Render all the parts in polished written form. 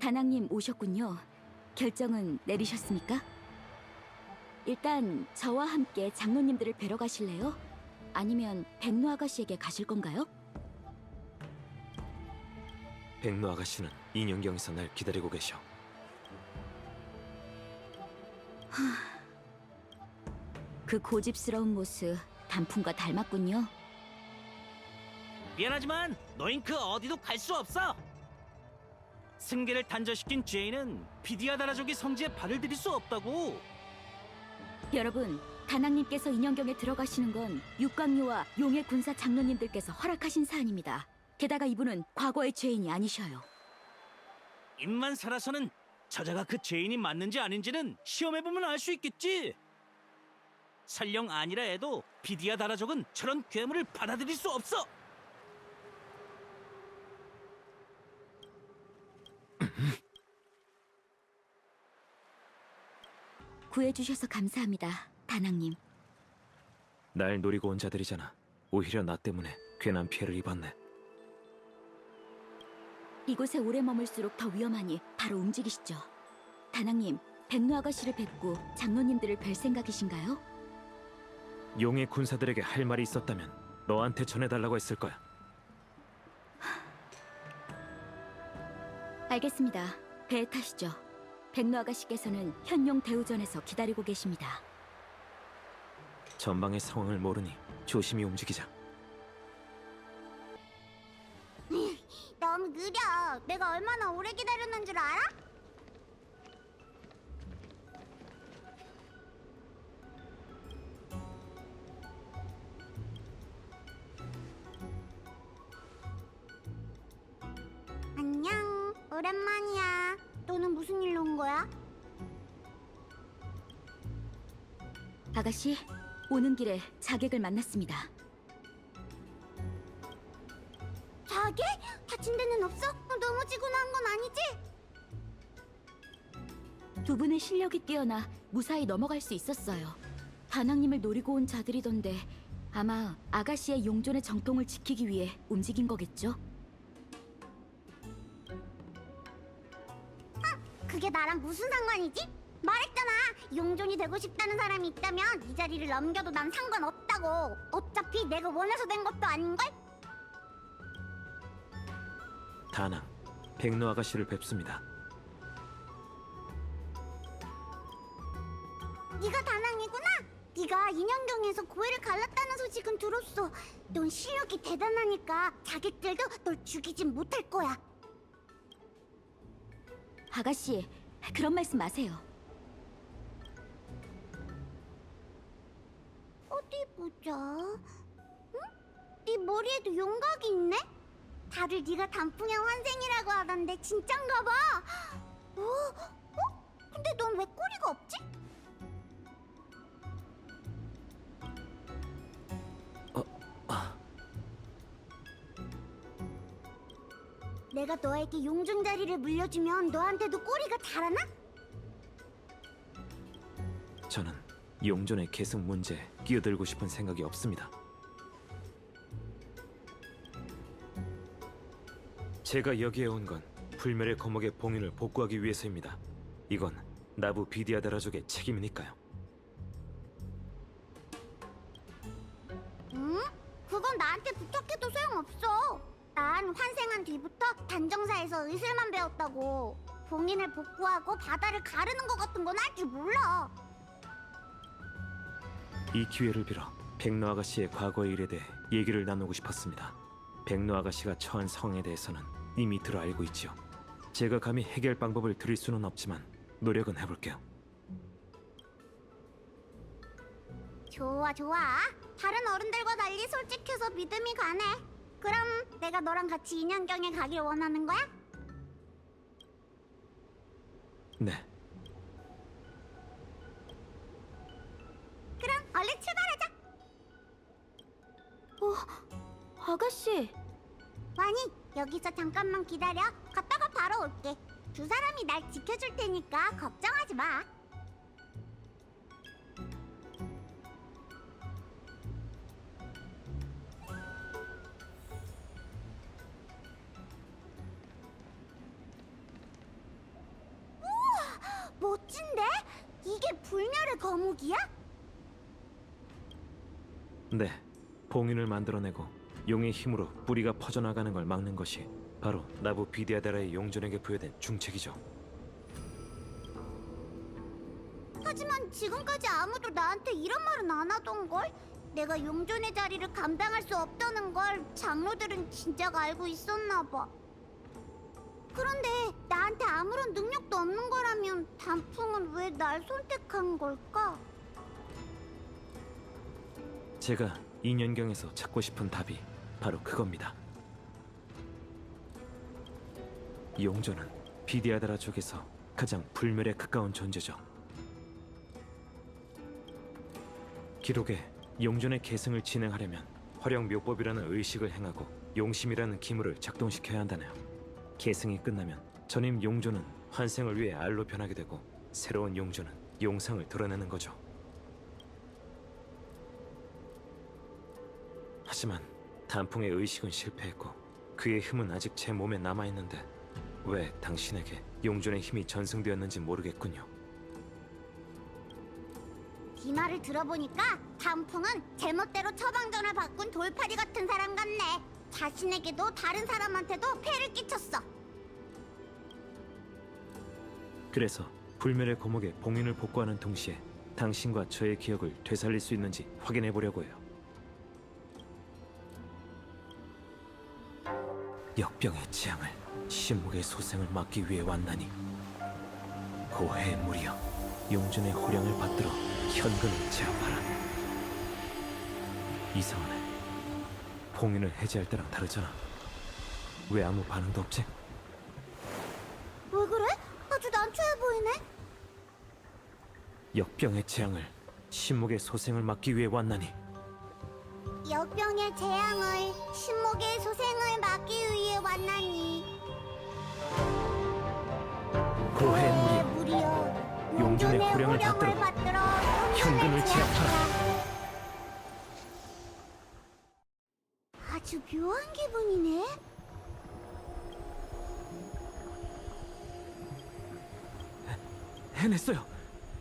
다낭님 오셨군요. 결정은 내리셨습니까? 일단 저와 함께 장로님들을 뵈러 가실래요? 아니면 백로 아가씨에게 가실 건가요? 백로 아가씨는 인형경에서 날 기다리고 계셔. 그 고집스러운 모습 단풍과 닮았군요. 미안하지만 너흰 그 어디도 갈 수 없어. 승계를 단절시킨 죄인은 비디아다라족의 성지에 발을 들일 수 없다고. 여러분, 다낭님께서 인형경에 들어가시는 건 육광류와 용의 군사 장로님들께서 허락하신 사안입니다. 게다가 이분은 과거의 죄인이 아니셔요. 입만 살아서는 저자가 그 죄인이 맞는지 아닌지는 시험해보면 알 수 있겠지. 설령 아니라 해도 비디아다라족은 저런 괴물을 받아들일 수 없어. 구해주셔서 감사합니다, 다낭님. 날 노리고 온 자들이잖아. 오히려 나 때문에 괜한 피해를 입었네. 이곳에 오래 머물수록 더 위험하니 바로 움직이시죠. 다낭님, 백로 아가씨를 뵙고 장로님들을 뵐 생각이신가요? 용의 군사들에게 할 말이 있었다면 너한테 전해달라고 했을 거야. 알겠습니다. 배에 타시죠. 백로 아가씨께서는 현용 대우전에서 기다리고 계십니다. 전방의 상황을 모르니 조심히 움직이자. 너무 느려. 내가 얼마나 오래 기다렸는 줄 알아? 안녕. 오랜만이야. 너는 무슨 일로 온 거야? 아가씨, 오는 길에 자객을 만났습니다. 자기? 다친 데는 없어? 넘어지거나 한 건 아니지? 두 분의 실력이 뛰어나 무사히 넘어갈 수 있었어요. 다낭님을 노리고 온 자들이던데 아마 아가씨의 용존의 정통을 지키기 위해 움직인 거겠죠? 그게 나랑 무슨 상관이지? 말했잖아. 용존이 되고 싶다는 사람이 있다면 이 자리를 넘겨도 난 상관없다고. 어차피 내가 원해서 된 것도 아닌걸? 다낭, 백로 아가씨를 뵙습니다. 네가 다낭이구나. 네가 인형경에서 고해를 갈랐다는 소식은 들었어. 넌 실력이 대단하니까 자객들도 널 죽이진 못할 거야. 아가씨, 그런 말씀 마세요. 어디 보자. 응? 네 머리에도 용각이 있네? 다들 네가 단풍의 환생이라고 하던데 진짠가 봐. 근데 넌 왜 꼬리가 없지? 내가 너에게 용존 자리를 물려주면 너한테도 꼬리가 자라나? 저는 용존의 계승 문제에 끼어들고 싶은 생각이 없습니다. 제가 여기에 온 건 불멸의 거목의 봉인을 복구하기 위해서입니다. 이건 나부 비디아다라족의 책임이니까요. 응? 그건 나한테 부탁해도 소용없어. 난 환생한 뒤부터 단정사에서 의술만 배웠다고. 봉인을 복구하고 바다를 가르는 것 같은 건 할 줄 몰라. 이 기회를 빌어 백로 아가씨의 과거의 일에 대해 얘기를 나누고 싶었습니다. 백로 아가씨가 처한 상황에 대해서는 이미 들어 알고 있지요. 제가 감히 해결 방법을 드릴 수는 없지만 노력은 해볼게요. 좋아, 좋아. 다른 어른들과 달리 솔직해서 믿음이 가네. 그럼 내가 너랑 같이 인형경에 가길 원하는 거야? 네. 그럼 얼른 출발하자. 아가씨! 와니, 여기서 잠깐만 기다려. 갔다가 바로 올게. 두 사람이 날 지켜줄 테니까 걱정하지 마. 멋진데? 이게 불멸의 거목이야? 네, 봉인을 만들어내고 용의 힘으로 뿌리가 퍼져나가는 걸 막는 것이 바로 나부 비디아다라의 용존에게 부여된 중책이죠. 하지만 지금까지 아무도 나한테 이런 말은 안 하던걸? 내가 용존의 자리를 감당할 수 없다는 걸 장로들은 진작 알고 있었나 봐. 그런데 나한테 아무런 능력도 없는 거라면 단풍은 왜 날 선택한 걸까? 제가 인연경에서 찾고 싶은 답이 바로 그겁니다. 용존은 비디아다라 쪽에서 가장 불멸에 가까운 존재죠. 기록에 용존의 계승을 진행하려면 화령묘법이라는 의식을 행하고 용심이라는 기물을 작동시켜야 한다네요. 계승이 끝나면 전임 용존은 환생을 위해 알로 변하게 되고 새로운 용존은 용상을 드러내는 거죠. 하지만 단풍의 의식은 실패했고 그의 힘은 아직 제 몸에 남아있는데 왜 당신에게 용존의 힘이 전승되었는지 모르겠군요. 네 말을 들어보니까 단풍은 제멋대로 처방전을 바꾼 돌팔이 같은 사람 같네. 자신에게도 다른 사람한테도 폐를 끼쳤어. 그래서 불멸의 거목에 봉인을 복구하는 동시에 당신과 저의 기억을 되살릴 수 있는지 확인해 보려고 해요. 역병의 재앙을 신목의 소생을 막기 위해 왔나니 고해의 무리여 용존의 호령을 받들어 현근을 제압하라. 이상하네. 봉인을 해제할 때랑 다르잖아. 왜 아무 반응도 없지? 왜 그래? 아주 난처해 보이네. 역병의 재앙을 신목의 소생을 막기 위해 왔나니 역병의 재앙을 신목의 소생을 막기 위해 왔나니 고해의 무리여 무리여 용존의 호령을 받들어 현근을 제압하라. 아주 묘한 기분이네. 해냈어요.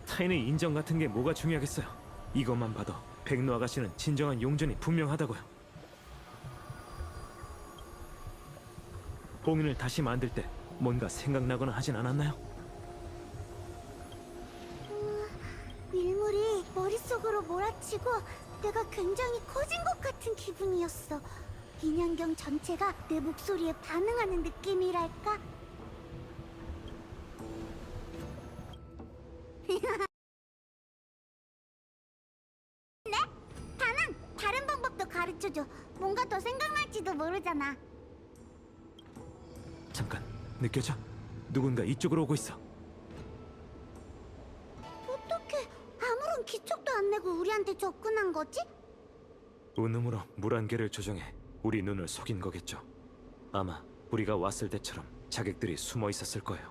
타인의 인정 같은 게 뭐가 중요하겠어요. 이것만 봐도 백로 아가씨는 진정한 용전이 분명하다고요. 봉인을 다시 만들 때 뭔가 생각나거나 하진 않았나요? 밀물이 머릿속으로 몰아치고 내가 굉장히 커진 것 같은 기분이었어. 인연경 전체가 내 목소리에 반응하는 느낌이랄까? 네? 다낭! 다른 방법도 가르쳐줘. 뭔가 더 생각날지도 모르잖아. 잠깐, 느껴져? 누군가 이쪽으로 오고 있어. 어떻게 아무런 기척도 안 내고 우리한테 접근한 거지? 운음으로 물 한 개를 조정해 우리 눈을 속인 거겠죠. 아마 우리가 왔을 때처럼 자객들이 숨어 있었을 거예요.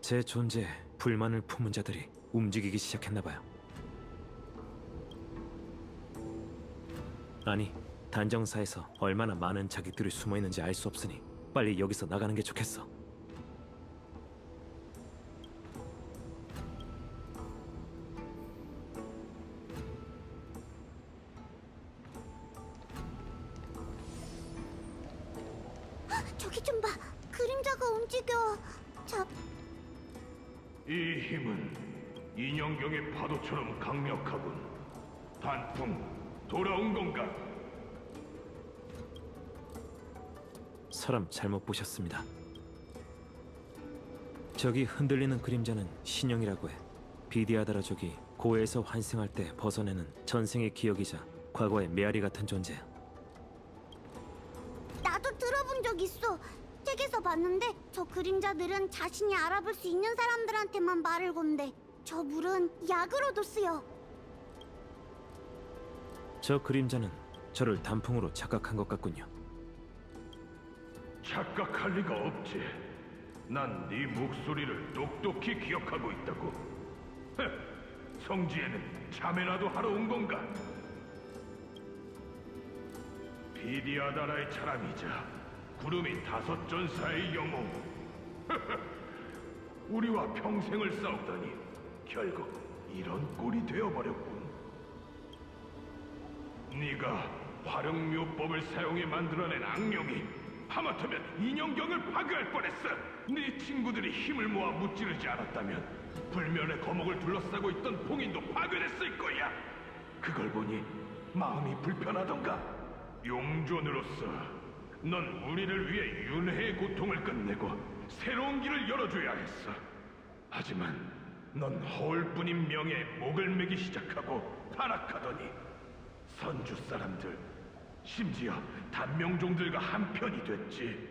제 존재에 불만을 품은 자들이 움직이기 시작했나 봐요. 아니, 단정사에서 얼마나 많은 자객들이 숨어 있는지 알 수 없으니 빨리 여기서 나가는 게 좋겠어. 저기 좀 봐. 그림자가 움직여. 이 힘은 인형경의 파도처럼 강력하군. 단풍, 돌아온 건가? 사람 잘못 보셨습니다. 저기 흔들리는 그림자는 신령이라고 해. 비디아다라족이 고해에서 환생할 때 벗어내는 전생의 기억이자 과거의 메아리 같은 존재야. 나도 들어본 적 있어. 책에서 봤는데 저 그림자들은 자신이 알아볼 수 있는 사람들한테만 말을 건대. 저 물은 약으로도 쓰여. 저 그림자는 저를 단풍으로 착각한 것 같군요. 착각할 리가 없지. 난 네 목소리를 똑똑히 기억하고 있다고. 성지에는 자매라도 하러 온 건가? 비디아다라의 사람이자 구름이 5 전사의 영웅. 우리와 평생을 싸우더니 결국 이런 꼴이 되어버렸군. 네가 화룡묘법을 사용해 만들어낸 악령이 하마터면 인형경을 파괴할 뻔했어. 네 친구들이 힘을 모아 무찌르지 않았다면 불면의 거목을 둘러싸고 있던 봉인도 파괴됐을 거야. 그걸 보니 마음이 불편하던가. 용존으로서 넌 우리를 위해 윤회의 고통을 끝내고 새로운 길을 열어줘야 했어. 하지만 넌 허울뿐인 명예에 목을 매기 시작하고 타락하더니 선주 사람들, 심지어 단명종들과 한편이 됐지.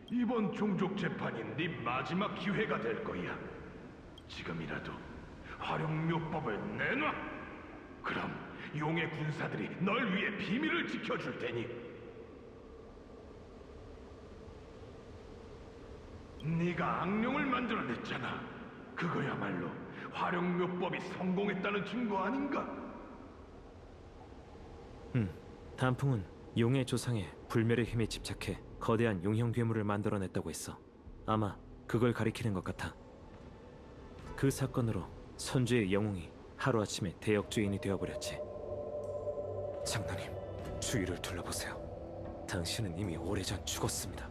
이번 종족 재판이 네 마지막 기회가 될 거야. 지금이라도 화룡묘법을 내놔. 그럼 용의 군사들이 널 위해 비밀을 지켜줄 테니. 네가 악령을 만들어냈잖아. 그거야말로 화룡묘법이 성공했다는 증거 아닌가? 단풍은 용의 조상의 불멸의 힘에 집착해 거대한 용형 괴물을 만들어냈다고 했어. 아마 그걸 가리키는 것 같아. 그 사건으로 선주의 영웅이 하루아침에 대역죄인이 되어버렸지. 장로님, 주위를 둘러보세요. 당신은 이미 오래전 죽었습니다.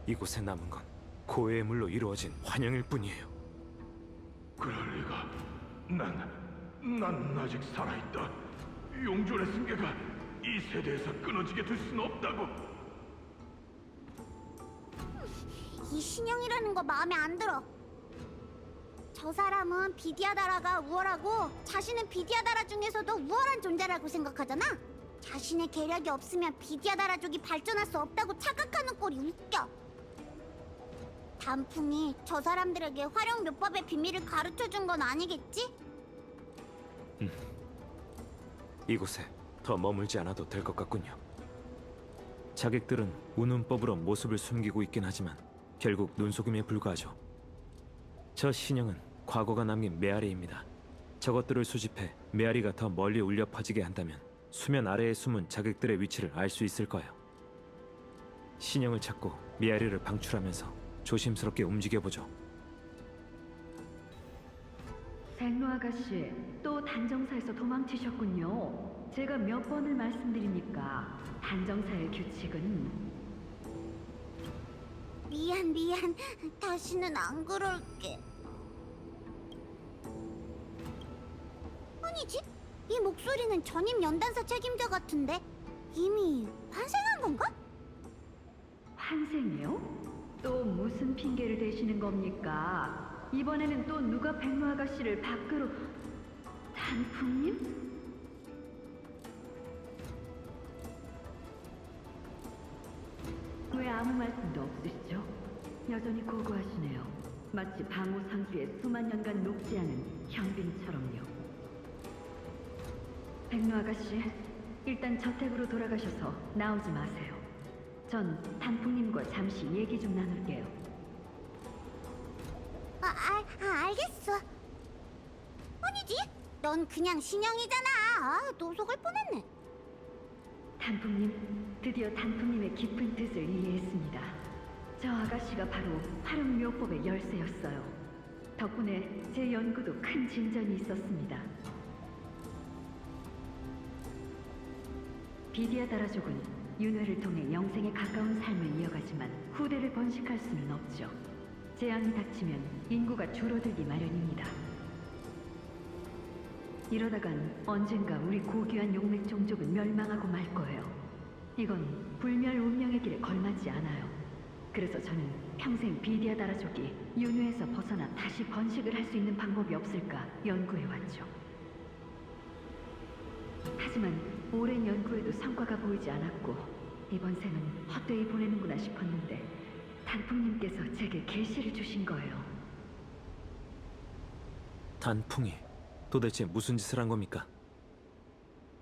이곳에 남은 건 고해의 물로 이루어진 환영일 뿐이에요. 그럴 리가. 난 아직 살아있다. 용존의 승계가 이 세대에서 끊어지게 될 수는 없다고. 이 신형이라는 거 마음에 안 들어. 저 사람은 비디아다라가 우월하고 자신은 비디아다라 중에서도 우월한 존재라고 생각하잖아. 자신의 계략이 없으면 비디아다라족이 발전할 수 없다고 착각하는 꼴이 웃겨. 단풍이 저 사람들에게 화룡묘법의 비밀을 가르쳐준 건 아니겠지? 이곳에 더 머물지 않아도 될 것 같군요. 자객들은 운운법으로 모습을 숨기고 있긴 하지만 결국 눈속임에 불과하죠. 저 신형은 과거가 남긴 메아리입니다. 저것들을 수집해 메아리가 더 멀리 울려 퍼지게 한다면 수면 아래에 숨은 자객들의 위치를 알 수 있을 거예요. 신형을 찾고 메아리를 방출하면서 조심스럽게 움직여보죠. 백로 아가씨, 또 단정사에서 도망치셨군요. 제가 몇 번을 말씀드립니까? 단정사의 규칙은 미안. 다시는 안 그럴게. 아니지? 이 목소리는 전임 연단사 책임자 같은데 이미 환생한 건가? 환생이요? 또 무슨 핑계를 대시는 겁니까? 이번에는 또 누가 백로 아가씨를 밖으로... 단풍님? 왜 아무 말씀도 없으시죠? 여전히 고고하시네요. 마치 방호 상수에 수만 년간 녹지 않은 현빈처럼요. 백로 아가씨, 일단 저택으로 돌아가셔서 나오지 마세요. 전 단풍님과 잠시 얘기 좀 나눌게요. 알겠어. 아니지? 넌 그냥 신형이잖아. 또 속을 뻔했네. 단풍님, 드디어 단풍님의 깊은 뜻을 이해했습니다. 저 아가씨가 바로 화룡묘법의 열쇠였어요. 덕분에 제 연구도 큰 진전이 있었습니다. 비디아다라족은 윤회를 통해 영생에 가까운 삶을 이어가지만 후대를 번식할 수는 없죠. 재앙이 닥치면 인구가 줄어들기 마련입니다. 이러다간 언젠가 우리 고귀한 용맥 종족은 멸망하고 말 거예요. 이건 불멸 운명의 길에 걸맞지 않아요. 그래서 저는 평생 비디아다라족이 윤회에서 벗어나 다시 번식을 할 수 있는 방법이 없을까 연구해왔죠. 하지만 오랜 연구에도 성과가 보이지 않았고 이번 생은 헛되이 보내는구나 싶었는데 단풍님께서 제게 계시를 주신 거예요. 단풍이 도대체 무슨 짓을 한 겁니까?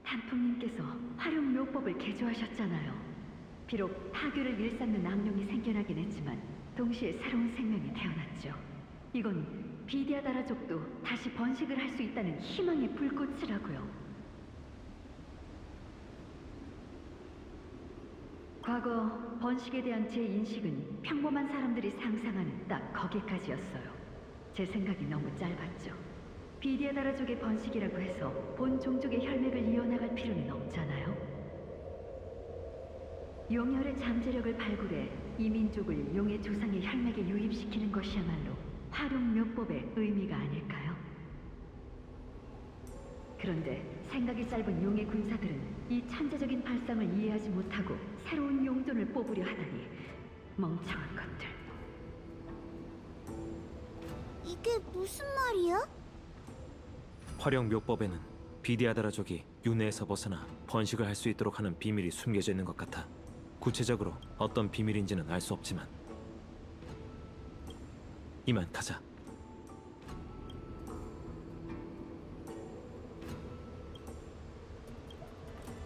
단풍님께서 화룡묘법을 개조하셨잖아요. 비록 파괴를 일삼는 악령이 생겨나긴 했지만 동시에 새로운 생명이 태어났죠. 이건 비디아다라족도 다시 번식을 할 수 있다는 희망의 불꽃이라고요. 과거 번식에 대한 제 인식은 평범한 사람들이 상상하는 딱 거기까지였어요. 제 생각이 너무 짧았죠. 비디아다라족의 번식이라고 해서 본 종족의 혈맥을 이어나갈 필요는 없잖아요. 용혈의 잠재력을 발굴해 이민족을 용의 조상의 혈맥에 유입시키는 것이야말로 활용묘법의 의미가 아닐까요? 그런데 생각이 짧은 용의 군사들은 이 천재적인 발상을 이해하지 못하고 새로운 용존을 뽑으려 하다니 멍청한 것들. 이게 무슨 말이야? 활용묘법에는 비디아다라족이 윤회에서 벗어나 번식을 할 수 있도록 하는 비밀이 숨겨져 있는 것 같아. 구체적으로 어떤 비밀인지는 알 수 없지만 이만 가자.